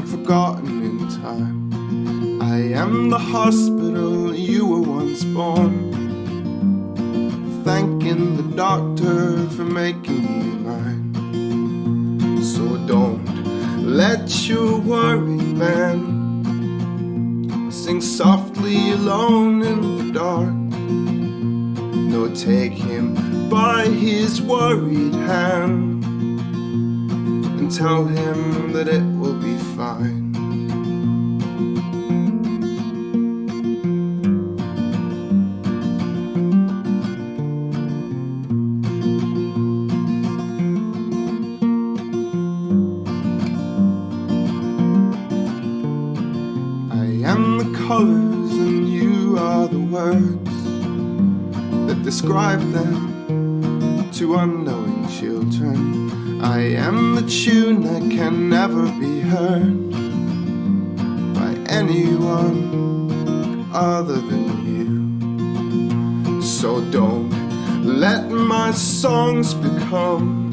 and forgotten in time. I am the hospital you were once born, thanking the doctor for making you mine. So don't let your worry man sing softly alone in the dark. No, take him by his worried hand and tell him that it will be fine. I am the colors and you are the words that describe them to unknowing children. I am the tune that can never be heard by anyone other than you. So don't let my songs become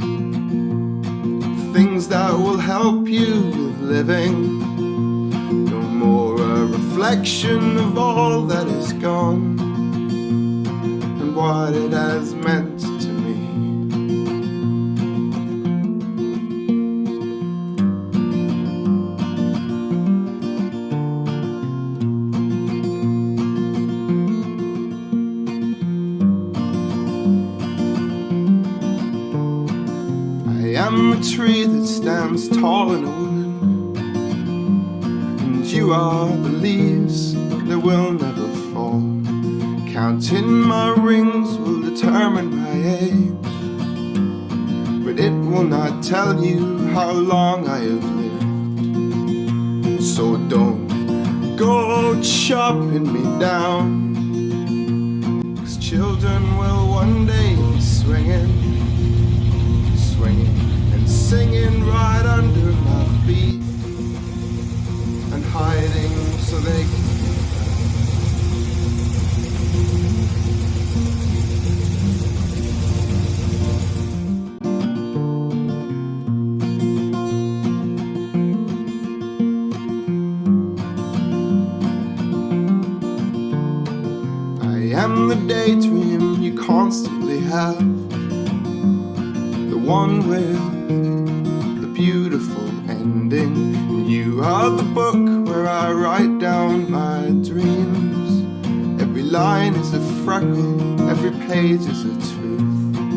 things that will help you with living. No more a reflection of all that is gone and what it has meant to me. I am a tree that stands tall in a wood, and you are the leaves that will never fall. Counting my rings will determine my age, but it will not tell you how long I have lived. So don't go chopping me down, 'cause children will one day be swinging and singing right under my feet, and hiding so they can be found. I am the daydream you constantly have, the one with the beautiful ending. You are the book where I write down my dreams. Every line is a freckle, every page is a truth.